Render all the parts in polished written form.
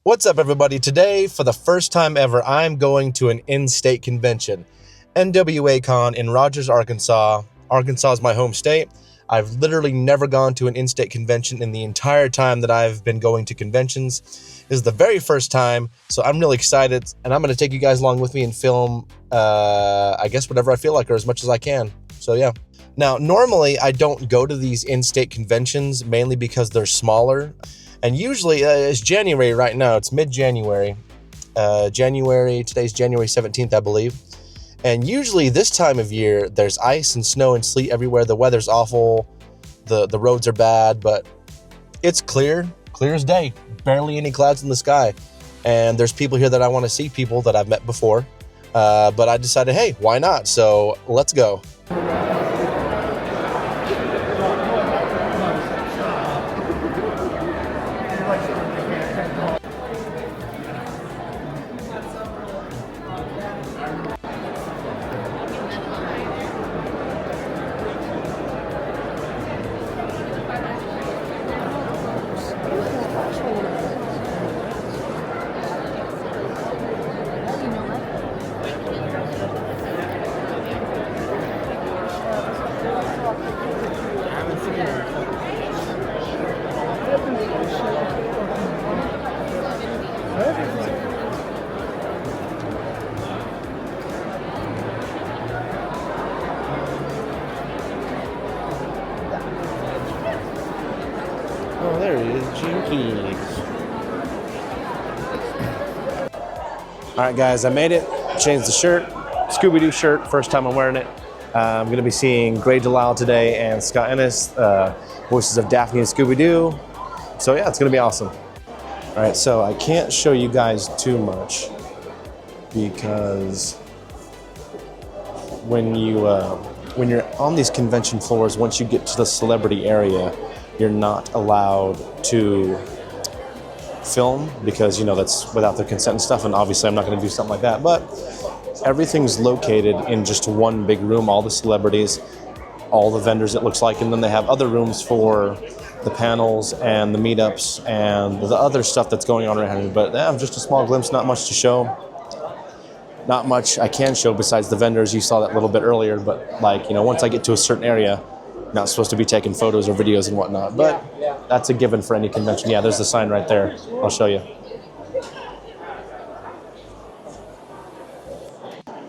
What's up, everybody? Today, for the first time ever, I'm going to an in-state convention, NWA Con in Rogers, Arkansas. Arkansas is my home state. I've literally never gone to an in-state convention in the entire time that I've been going to conventions. This is the very first time, so I'm really excited, and I'm going to take you guys along with me and film, I guess, whatever I feel like or as much as I can. So, yeah. Now, normally, I don't go to these in-state conventions, mainly because they're smaller. And usually, it's January right now. It's mid-January. Today's January 17th, I believe. And usually this time of year, there's ice and snow and sleet everywhere. The weather's awful. The roads are bad, but it's clear as day. Barely any clouds in the sky. And there's people here that I want to see, people that I've met before. But I decided, hey, why not? So let's go. Oh, there he is, Jinkies. Alright guys, I made it. Changed the shirt. Scooby-Doo shirt, first time I'm wearing it. I'm going to be seeing Gray Delisle today and Scott Ennis, voices of Daphne and Scooby-Doo. So yeah, it's going to be awesome. Alright, so I can't show you guys too much because when you're on these convention floors, once you get to the celebrity area, you're not allowed to film because, you know, that's without their consent and stuff, and obviously I'm not going to do something like that, but everything's located in just one big room, all the celebrities, all the vendors, it looks like, and then they have other rooms for the panels and the meetups and the other stuff that's going on around here, but just a small glimpse, not much to show. Not much I can show besides the vendors. You saw that a little bit earlier, but like, you know, once I get to a certain area, not supposed to be taking photos or videos and whatnot, but that's a given for any convention. Yeah, there's the sign right there. I'll show you.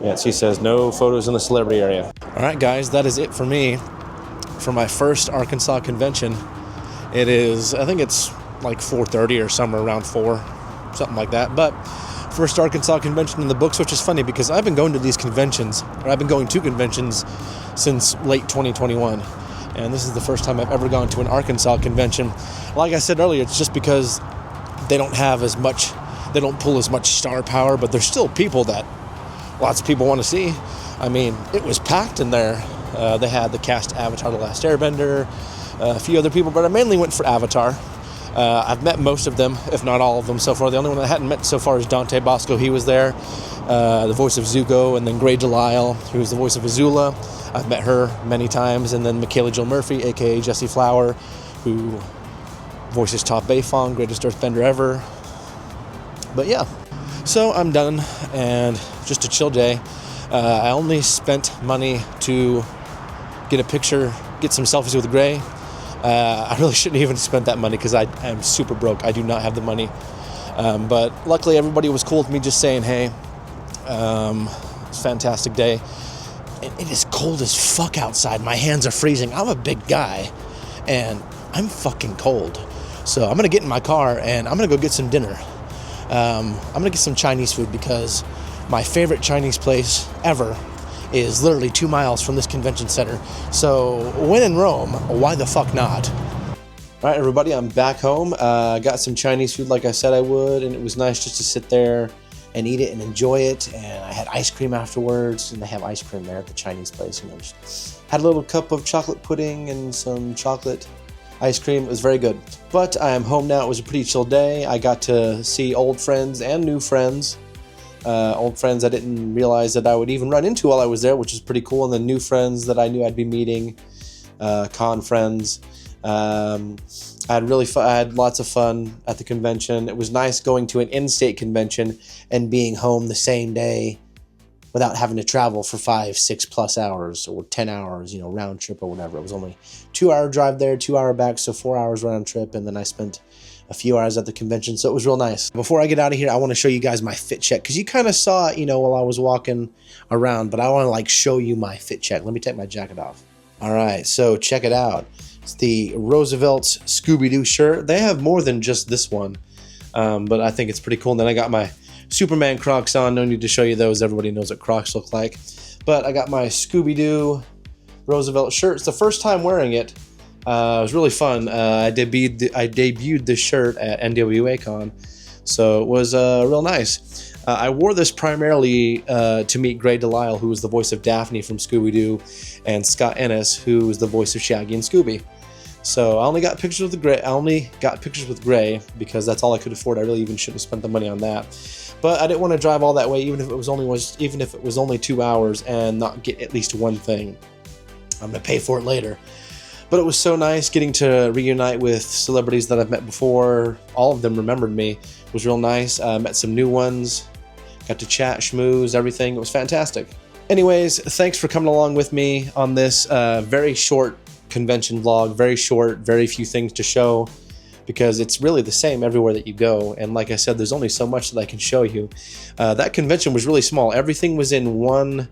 Yeah, she says no photos in the celebrity area. All right, guys, that is it for me for my first Arkansas convention. It is, I think it's like 4:30 or somewhere around 4, something like that. But first Arkansas convention in the books, which is funny because I've been going to these conventions, or I've been going to conventions since late 2021. And this is the first time I've ever gone to an Arkansas convention. Like I said earlier, it's just because they don't pull as much star power, but there's still people that lots of people want to see. I mean, it was packed in there. They had the cast Avatar: The Last Airbender, a few other people, but I mainly went for Avatar. I've met most of them, if not all of them so far. The only one I hadn't met so far is Dante Bosco. He was there, the voice of Zuko, and then Gray Delisle, who's the voice of Azula. I've met her many times, and then Michaela Jill Murphy, aka Jessie Flower, who voices Top Bayfong, greatest earthbender ever. But yeah, so I'm done, and just a chill day. I only spent money to get a picture, get some selfies with Gray. I really shouldn't even spent that money because I am super broke. I do not have the money. But luckily everybody was cool with me just saying, hey, it's a fantastic day. It is cold as fuck outside. My hands are freezing. I'm a big guy and I'm fucking cold. So I'm going to get in my car and I'm going to go get some dinner. I'm going to get some Chinese food because my favorite Chinese place ever is literally 2 miles from this convention center. So when in Rome, why the fuck not? All right, everybody, I'm back home. Got some Chinese food like I said I would, and it was nice just to sit there and eat it and enjoy it. And I had ice cream afterwards, and they have ice cream there at the Chinese place. And I just had a little cup of chocolate pudding and some chocolate ice cream. It was very good. But I am home now. It was a pretty chill day. I got to see old friends and new friends. old friends I didn't realize that I would even run into while I was there, which is pretty cool, and then new friends that I knew I'd be meeting, con friends. I had lots of fun at the convention. It was nice going to an in-state convention and being home the same day without having to travel for 5, 6+ hours or 10 hours, round trip or whatever. It was only 2-hour drive there, 2-hour back, so 4 hours round trip, and then I spent a few hours at the convention, so it was real nice. Before I get out of here, I want to show you guys my fit check, because you kind of saw it, while I was walking around, but I want to show you my fit check. Let me take my jacket off. All right, so check it out. It's the Roosevelt's Scooby-Doo shirt. They have more than just this one, but I think it's pretty cool. And then I got my Superman Crocs on. No need to show you those. Everybody knows what Crocs look like. But I got my Scooby-Doo Roosevelt shirt. It's the first time wearing it. It was really fun. I debuted this shirt at NWA Con, so it was real nice. I wore this primarily to meet Gray Delisle, who was the voice of Daphne from Scooby-Doo, and Scott Ennis, who was the voice of Shaggy and Scooby. So I only got pictures with Gray because that's all I could afford. I really even shouldn't have spent the money on that. But I didn't want to drive all that way, even if it was only 2 hours, and not get at least one thing. I'm gonna pay for it later. But it was so nice getting to reunite with celebrities that I've met before. All of them remembered me. It was real nice. Met some new ones. Got to chat, schmooze, everything. It was fantastic. Anyways, thanks for coming along with me on this very short convention vlog. Very short, very few things to show, because it's really the same everywhere that you go. And like I said, there's only so much that I can show you. That convention was really small. Everything was in one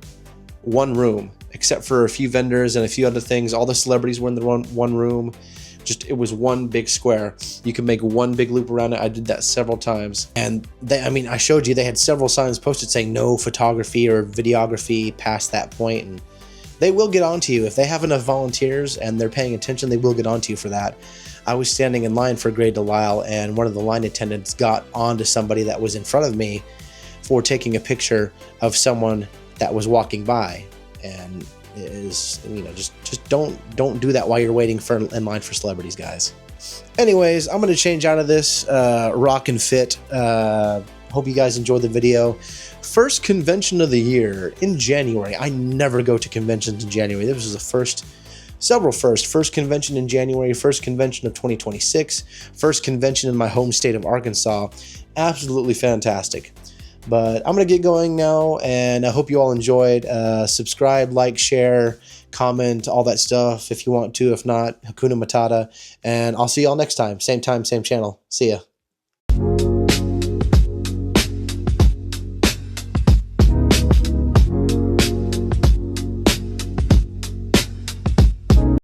room, except for a few vendors and a few other things. All the celebrities were in the one room. It was one big square. You could make one big loop around it. I did that several times. And I showed you, they had several signs posted saying no photography or videography past that point. And they will get onto you. If they have enough volunteers and they're paying attention, they will get onto you for that. I was standing in line for Gray Delisle, and one of the line attendants got onto somebody that was in front of me for taking a picture of someone that was walking by. And it is, just don't do that while you're waiting in line for celebrities, guys. Anyways, I'm going to change out of this rock and fit. Hope you guys enjoyed the video. First convention of the year in January. I never go to conventions in January. This was the first, several firsts. First convention in January, first convention of 2026, first convention in my home state of Arkansas. Absolutely fantastic. But I'm going to get going now, and I hope you all enjoyed. Subscribe, like, share, comment, all that stuff if you want to. If not, Hakuna Matata. And I'll see you all next time. Same channel. See ya.